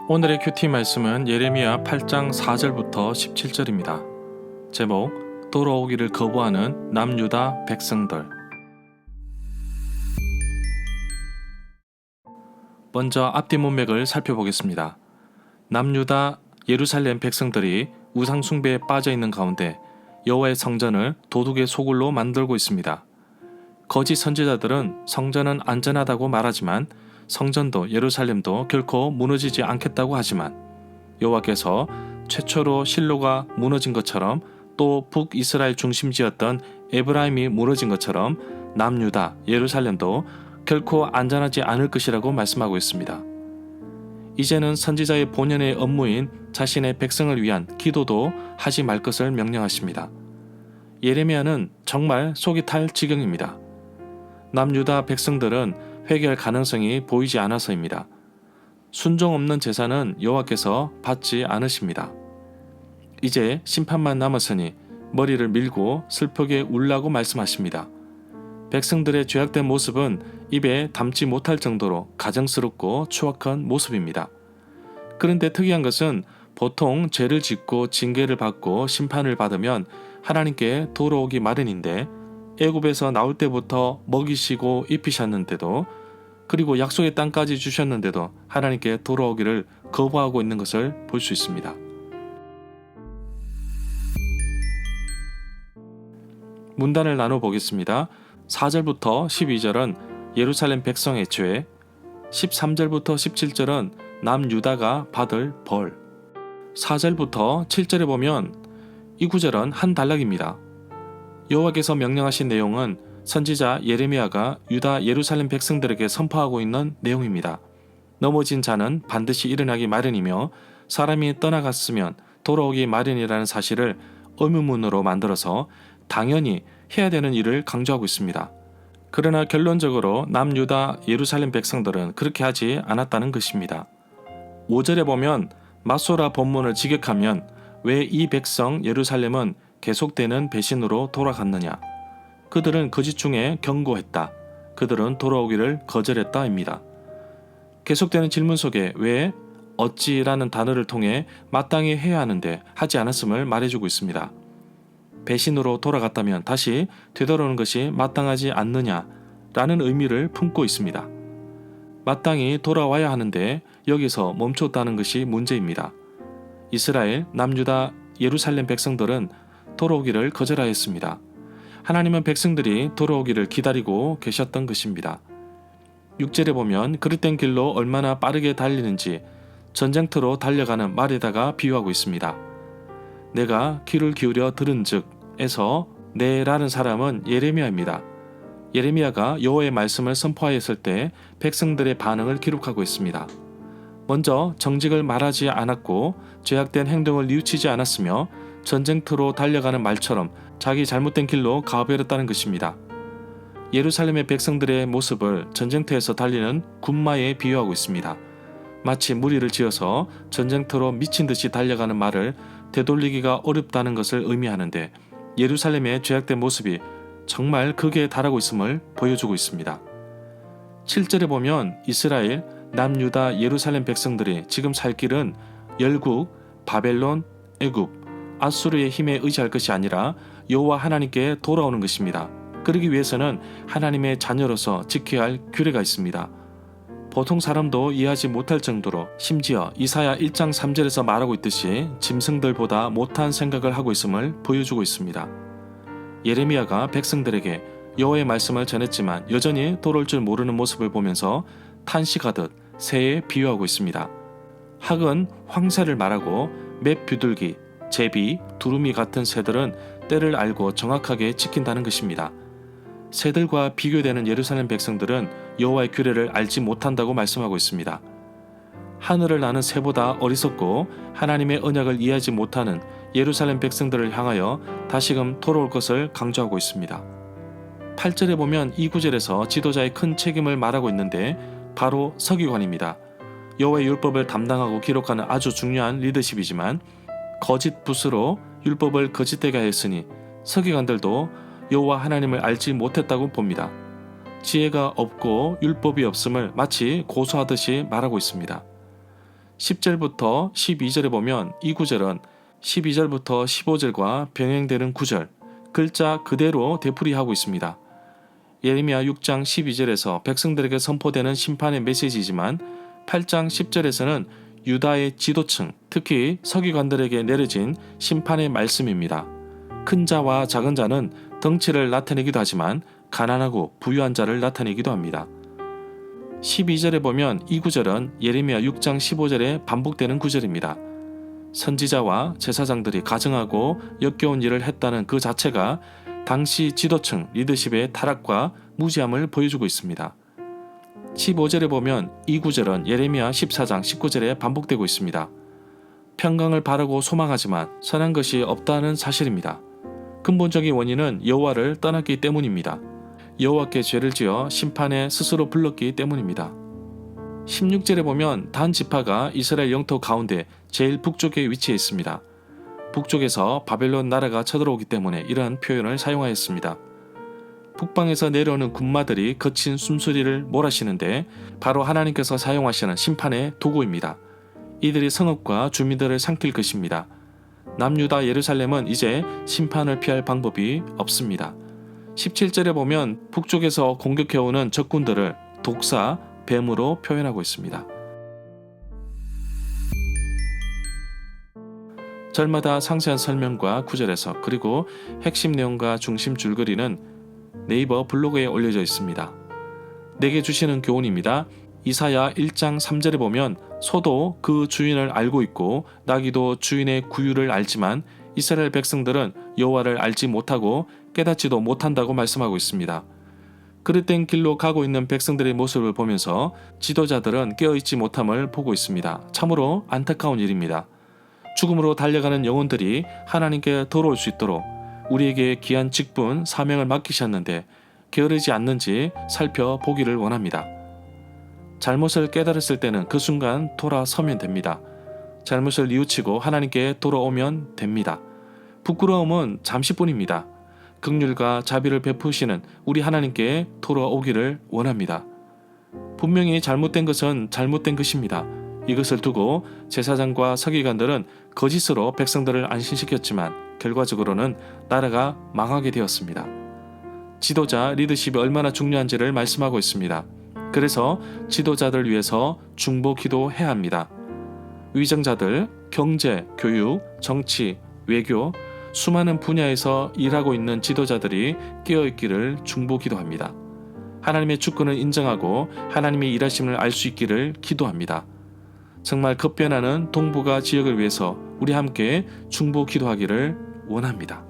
오늘의 큐티 말씀은 예레미야 8장 4절부터 17절입니다. 제목, 돌아오기를 거부하는 남유다 백성들. 먼저 앞뒤 문맥을 살펴보겠습니다. 남유다 예루살렘 백성들이 우상 숭배에 빠져 있는 가운데 여호와의 성전을 도둑의 소굴로 만들고 있습니다. 거짓 선지자들은 성전은 안전하다고 말하지만 성전도 예루살렘도 결코 무너지지 않겠다고 하지만 여호와께서 최초로 실로가 무너진 것처럼 또 북이스라엘 중심지였던 에브라임이 무너진 것처럼 남유다 예루살렘도 결코 안전하지 않을 것이라고 말씀하고 있습니다. 이제는 선지자의 본연의 업무인 자신의 백성을 위한 기도도 하지 말 것을 명령하십니다. 예레미야는 정말 속이 탈 지경입니다. 남유다 백성들은 회개할 가능성이 보이지 않아서입니다. 순종 없는 제사는 여호와께서 받지 않으십니다. 이제 심판만 남았으니 머리를 밀고 슬프게 울라고 말씀하십니다. 백성들의 죄악된 모습은 입에 담지 못할 정도로 가증스럽고 추악한 모습입니다. 그런데 특이한 것은 보통 죄를 짓고 징계를 받고 심판을 받으면 하나님께 돌아오기 마련인데 애굽에서 나올 때부터 먹이시고 입히셨는데도 그리고 약속의 땅까지 주셨는데도 하나님께 돌아오기를 거부하고 있는 것을 볼 수 있습니다. 문단을 나눠보겠습니다. 4절부터 12절은 예루살렘 백성의 죄, 13절부터 17절은 남유다가 받을 벌, 4절부터 7절에 보면 이 구절은 한 단락입니다. 여호와께서 명령하신 내용은 선지자 예레미야가 유다 예루살렘 백성들에게 선포하고 있는 내용입니다. 넘어진 자는 반드시 일어나기 마련이며 사람이 떠나갔으면 돌아오기 마련이라는 사실을 의문문으로 만들어서 당연히 해야 되는 일을 강조하고 있습니다. 그러나 결론적으로 남유다 예루살렘 백성들은 그렇게 하지 않았다는 것입니다. 5절에 보면 마소라 본문을 직역하면 왜 이 백성 예루살렘은 계속되는 배신으로 돌아갔느냐? 그들은 거짓 중에 경고했다. 그들은 돌아오기를 거절했다입니다. 계속되는 질문 속에 왜 어찌라는 단어를 통해 마땅히 해야 하는데 하지 않았음을 말해주고 있습니다. 배신으로 돌아갔다면 다시 되돌아오는 것이 마땅하지 않느냐라는 의미를 품고 있습니다. 마땅히 돌아와야 하는데 여기서 멈췄다는 것이 문제입니다. 이스라엘, 남유다, 예루살렘 백성들은 돌아오기를 거절하였습니다. 하나님은 백성들이 돌아오기를 기다리고 계셨던 것입니다. 6절에 보면 그릇된 길로 얼마나 빠르게 달리는지 전쟁터로 달려가는 말에다가 비유하고 있습니다. 내가 귀를 기울여 들은즉 에서 네라는 사람은 예레미야입니다. 예레미야가 여호와의 말씀을 선포하였을 때 백성들의 반응을 기록하고 있습니다. 먼저 정직을 말하지 않았고 죄악된 행동을 뉘우치지 않았으며 전쟁터로 달려가는 말처럼 자기 잘못된 길로 가버렸다는 것입니다. 예루살렘의 백성들의 모습을 전쟁터에서 달리는 군마에 비유하고 있습니다. 마치 무리를 지어서 전쟁터로 미친 듯이 달려가는 말을 되돌리기가 어렵다는 것을 의미하는데 예루살렘의 죄악된 모습이 정말 극에 달하고 있음을 보여주고 있습니다. 7절에 보면 이스라엘, 남유다, 예루살렘 백성들이 지금 살 길은 열국, 바벨론, 애굽, 아수르의 힘에 의지할 것이 아니라 여호와 하나님께 돌아오는 것입니다. 그러기 위해서는 하나님의 자녀로서 지켜야 할 규례가 있습니다. 보통 사람도 이해하지 못할 정도로 심지어 이사야 1장 3절에서 말하고 있듯이 짐승들보다 못한 생각을 하고 있음을 보여주고 있습니다. 예레미야가 백성들에게 여호와의 말씀을 전했지만 여전히 돌아올 줄 모르는 모습을 보면서 탄식하듯 새에 비유하고 있습니다. 학은 황새를 말하고 맷 비둘기, 제비, 두루미 같은 새들은 때를 알고 정확하게 지킨다는 것입니다. 새들과 비교되는 예루살렘 백성들은 여호와의 규례를 알지 못한다고 말씀하고 있습니다. 하늘을 나는 새보다 어리석고 하나님의 언약을 이해하지 못하는 예루살렘 백성들을 향하여 다시금 돌아올 것을 강조하고 있습니다. 8절에 보면 이 구절에서 지도자의 큰 책임을 말하고 있는데 바로 서기관입니다. 여호와의 율법을 담당하고 기록하는 아주 중요한 리더십이지만 거짓 붓으로 율법을 거짓되게 하였으니 서기관들도 여호와 하나님을 알지 못했다고 봅니다. 지혜가 없고 율법이 없음을 마치 고소하듯이 말하고 있습니다. 10절부터 12절에 보면 이 구절은 12절부터 15절과 병행되는 구절, 글자 그대로 되풀이하고 있습니다. 예레미야 6장 12절에서 백성들에게 선포되는 심판의 메시지이지만 8장 10절에서는 유다의 지도층, 특히 서기관들에게 내려진 심판의 말씀입니다. 큰 자와 작은 자는 덩치를 나타내기도 하지만 가난하고 부유한 자를 나타내기도 합니다. 12절에 보면 이 구절은 예레미야 6장 15절에 반복되는 구절입니다. 선지자와 제사장들이 가증하고 역겨운 일을 했다는 그 자체가 당시 지도층 리더십의 타락과 무지함을 보여주고 있습니다. 15절에 보면 이 구절은 예레미야 14장 19절에 반복되고 있습니다. 평강을 바라고 소망하지만 선한 것이 없다는 사실입니다. 근본적인 원인은 여호와를 떠났기 때문입니다. 여호와께 죄를 지어 심판에 스스로 불렀기 때문입니다. 16절에 보면 단 지파가 이스라엘 영토 가운데 제일 북쪽에 위치해 있습니다. 북쪽에서 바벨론 나라가 쳐들어오기 때문에 이러한 표현을 사용하였습니다. 북방에서 내려오는 군마들이 거친 숨소리를 몰아쉬는데 바로 하나님께서 사용하시는 심판의 도구입니다. 이들이 성읍과 주민들을 삼킬 것입니다. 남유다 예루살렘은 이제 심판을 피할 방법이 없습니다. 17절에 보면 북쪽에서 공격해오는 적군들을 독사, 뱀으로 표현하고 있습니다. 절마다 상세한 설명과 구절에서 그리고 핵심 내용과 중심 줄거리는 네이버 블로그에 올려져 있습니다. 내게 주시는 교훈입니다. 이사야 1장 3절에 보면 소도 그 주인을 알고 있고 나귀도 주인의 구유를 알지만 이스라엘 백성들은 여호와를 알지 못하고 깨닫지도 못한다고 말씀하고 있습니다. 그릇된 길로 가고 있는 백성들의 모습을 보면서 지도자들은 깨어있지 못함을 보고 있습니다. 참으로 안타까운 일입니다. 죽음으로 달려가는 영혼들이 하나님께 돌아올 수 있도록 우리에게 귀한 직분, 사명을 맡기셨는데 게으르지 않는지 살펴보기를 원합니다. 잘못을 깨달았을 때는 그 순간 돌아서면 됩니다. 잘못을 뉘우치고 하나님께 돌아오면 됩니다. 부끄러움은 잠시뿐입니다. 긍휼과 자비를 베푸시는 우리 하나님께 돌아오기를 원합니다. 분명히 잘못된 것은 잘못된 것입니다. 이것을 두고 제사장과 서기관들은 거짓으로 백성들을 안심시켰지만 결과적으로는 나라가 망하게 되었습니다. 지도자 리더십이 얼마나 중요한지를 말씀하고 있습니다. 그래서 지도자들 위해서 중보 기도해야 합니다. 위정자들, 경제, 교육, 정치, 외교, 수많은 분야에서 일하고 있는 지도자들이 깨어있기를 중보 기도합니다. 하나님의 주권을 인정하고 하나님의 일하심을 알 수 있기를 기도합니다. 정말 급변하는 동북아 지역을 위해서 우리 함께 중보 기도하기를 원합니다.